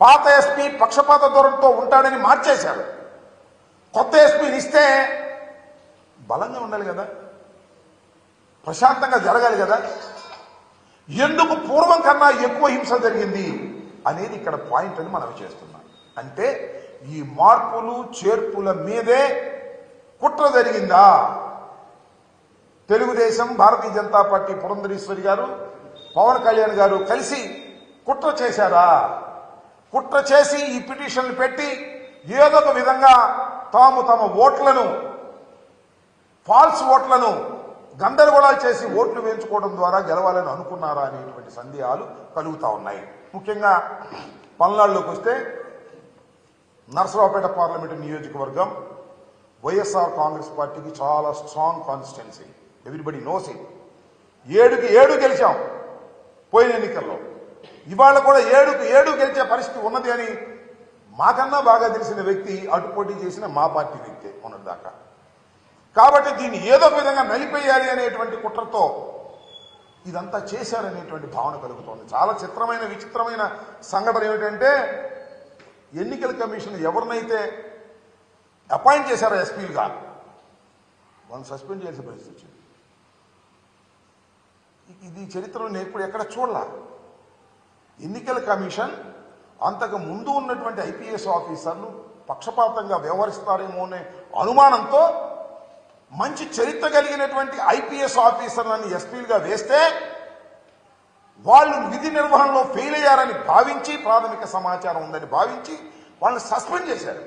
పాత ఎస్పీ పక్షపాత ధోరణితో ఉంటాడని మార్చేశారు. కొత్త ఎస్పీని ఇస్తే బలంగా ఉండాలి కదా, ప్రశాంతంగా జరగాలి కదా. ఎందుకు పూర్వం కన్నా ఎక్కువ హింస జరిగింది అనేది ఇక్కడ పాయింట్ అని మనం చేస్తున్నాం. అంటే ఈ మార్పులు చేర్పుల మీదే కుట్ర జరిగిందా? తెలుగుదేశం, భారతీయ జనతా పార్టీ పురంధరేశ్వరి గారు, పవన్ కళ్యాణ్ గారు కలిసి కుట్ర చేశారా? కుట్ర చేసి ఈ పిటిషన్లు పెట్టి ఏదో ఒక విధంగా తాము తమ ఓట్లను, ఫాల్స్ ఓట్లను గందరగోళాలు చేసి ఓట్లు వేయించుకోవడం ద్వారా గెలవాలని అనుకున్నారా అనేటువంటి సందేహాలు కలుగుతా ఉన్నాయి. ముఖ్యంగా పల్నాడులోకి వస్తే నర్సరావుపేట పార్లమెంటు నియోజకవర్గం వైఎస్ఆర్ కాంగ్రెస్ పార్టీకి చాలా strong constituency. Everybody knows it. 7కి 7 గెలిచాం పోయిన ఎన్నికల్లో. ఇవాళ కూడా 7కి 7 గెలిచే పరిస్థితి ఉన్నది అని మాకన్నా బాగా తెలిసిన వ్యక్తి అటు పోటీ చేసిన మా పార్టీ వ్యక్తే ఉన్నదాకా. కాబట్టి దీన్ని ఏదో విధంగా నలిపేయాలి అనేటువంటి కుట్రతో ఇదంతా చేశారనేటువంటి భావన కలుగుతోంది. చాలా చిత్రమైన విచిత్రమైన సంఘటన ఏమిటంటే, ఎన్నికల కమిషన్ ఎవరినైతే అపాయింట్ చేశారో ఎస్పీలుగా వాళ్ళని సస్పెండ్ చేయాల్సిన పరిస్థితి వచ్చింది. ఇది చరిత్రలో నేను ఇప్పుడు ఎక్కడ చూడాల. ఎన్నికల కమిషన్ అంతకు ముందు ఉన్నటువంటి ఐపీఎస్ ఆఫీసర్లు పక్షపాతంగా వ్యవహరిస్తారేమో అనే అనుమానంతో మంచి చరిత్ర కలిగినటువంటి ఐపీఎస్ ఆఫీసర్లను ఎస్పీలుగా వేస్తే వాళ్ళు విధి నిర్వహణలో ఫెయిల్ అయ్యారని భావించి, ప్రాథమిక సమాచారం ఉందని భావించి వాళ్ళని సస్పెండ్ చేశారు.